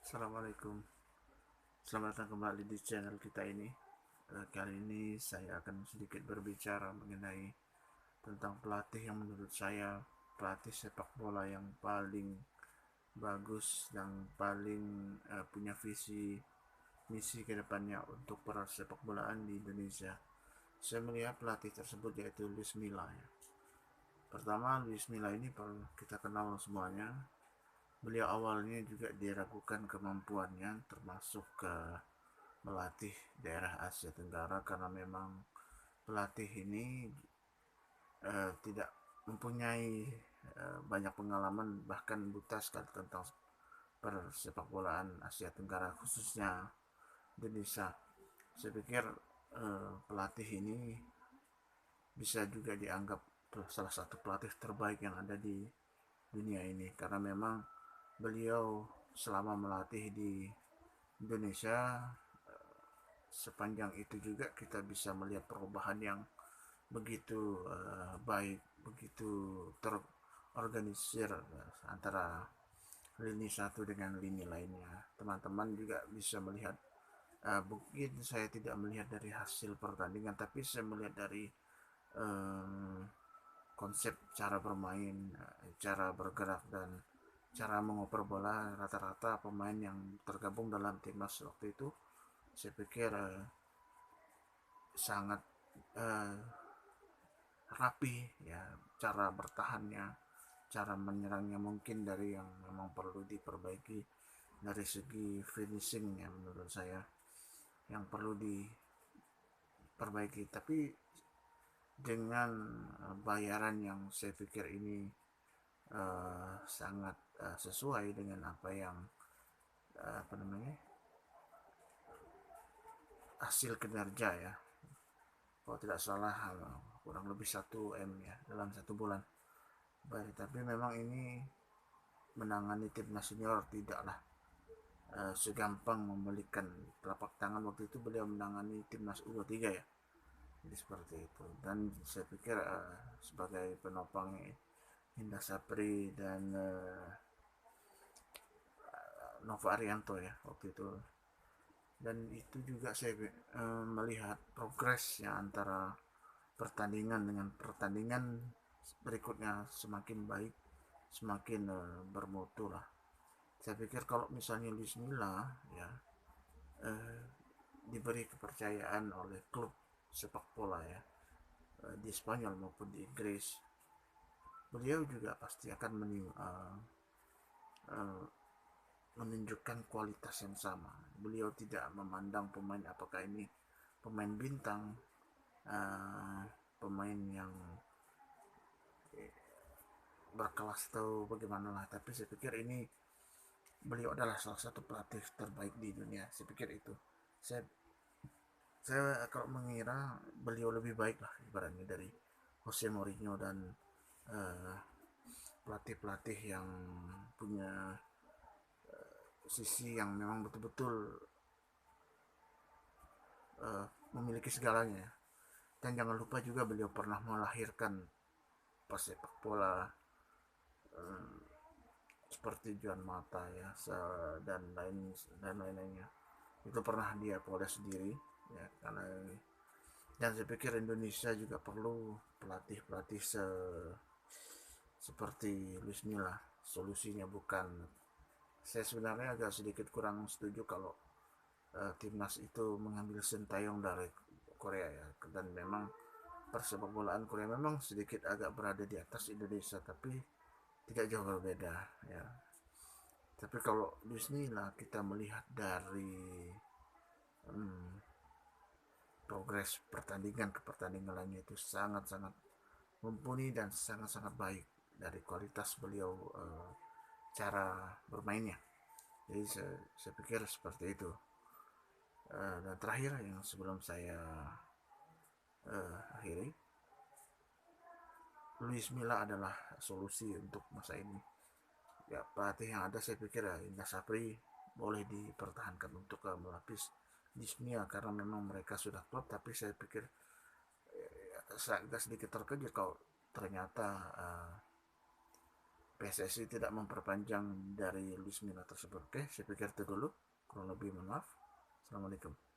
Assalamualaikum. Selamat datang kembali di channel kita ini. Kali ini saya akan sedikit berbicara mengenai tentang pelatih yang menurut saya pelatih sepak bola yang paling bagus dan paling punya visi misi kedepannya untuk persepak bolaan di Indonesia. Saya melihat pelatih tersebut yaitu Luis Milla. Ya. Pertama, Luis Milla ini perlu kita kenal semuanya. Beliau awalnya juga diragukan kemampuannya termasuk ke melatih daerah Asia Tenggara karena memang pelatih ini tidak mempunyai banyak pengalaman, bahkan buta sekali tentang persepak bolaan Asia Tenggara, khususnya Indonesia. Saya pikir pelatih ini bisa juga dianggap salah satu pelatih terbaik yang ada di dunia ini karena memang beliau selama melatih di Indonesia, sepanjang itu juga kita bisa melihat perubahan yang begitu baik, begitu terorganisir antara lini satu dengan lini lainnya. Teman-teman juga bisa melihat, mungkin saya tidak melihat dari hasil pertandingan, tapi saya melihat dari uh, konsep cara bermain, cara bergerak dan cara mengoper bola. Rata-rata pemain yang tergabung dalam timnas waktu itu saya pikir sangat uh, rapi ya, cara bertahannya, cara menyerangnya mungkin dari yang memang perlu diperbaiki dari segi finishing ya, menurut saya yang perlu diperbaiki. Tapi dengan bayaran yang saya pikir ini sangat sesuai dengan apa yang apa namanya, hasil kinerja ya, kalau tidak salah kurang lebih 1 M ya dalam 1 bulan. Baik, tapi memang ini menangani timnas senior tidaklah segampang membalikan telapak tangan. Waktu itu beliau menangani timnas U23 ya, jadi seperti itu. Dan saya pikir sebagai penopang Indah Sapri dan Nova Arianto ya waktu itu, dan itu juga saya melihat progresnya antara pertandingan dengan pertandingan berikutnya semakin baik, semakin bermutu lah. Saya pikir kalau misalnya Luis Milla ya eh, diberi kepercayaan oleh klub sepak bola ya, di Spanyol maupun di Inggris, beliau juga pasti akan uh, menunjukkan kualitas yang sama. Beliau tidak memandang pemain apakah ini pemain bintang, uh, pemain yang berkelas atau bagaimana lah. Tapi saya pikir ini beliau adalah salah satu pelatih terbaik di dunia. Saya pikir itu. Saya saya kalau mengira beliau lebih baik lah ibaratnya dari Jose Mourinho dan uh, pelatih-pelatih yang punya sisi yang memang betul-betul uh, memiliki segalanya. Dan jangan lupa juga beliau pernah melahirkan pesepak bola uh, seperti Juan Mata ya, dan lain-lainnya. Itu pernah dia peroleh sendiri ya, karena dan saya pikir Indonesia juga perlu pelatih-pelatih seperti Luis Milla. Solusinya bukan, saya sebenarnya agak sedikit kurang setuju kalau timnas itu mengambil sintayong dari Korea ya, dan memang persepak bolaan Korea memang sedikit agak berada di atas Indonesia, tapi tidak jauh berbeda ya. Tapi kalau di sini lah kita melihat dari hmm, progres pertandingan ke pertandingan lainnya itu sangat-sangat mumpuni dan sangat-sangat baik dari kualitas beliau, cara bermainnya. Jadi saya pikir seperti itu. Dan terakhir yang sebelum saya akhiri, Luis Milla adalah solusi untuk masa ini. Ya, pelatih yang ada saya pikir ya Indra Sapri boleh dipertahankan untuk melapis Disnia karena memang mereka sudah klub, tapi saya pikir saya agak sedikit terkejut kalau ternyata PSSI tidak memperpanjang dari Luis Milla tersebut. Oke, saya pikir itu dulu, kurang lebih mohon maaf. Assalamualaikum.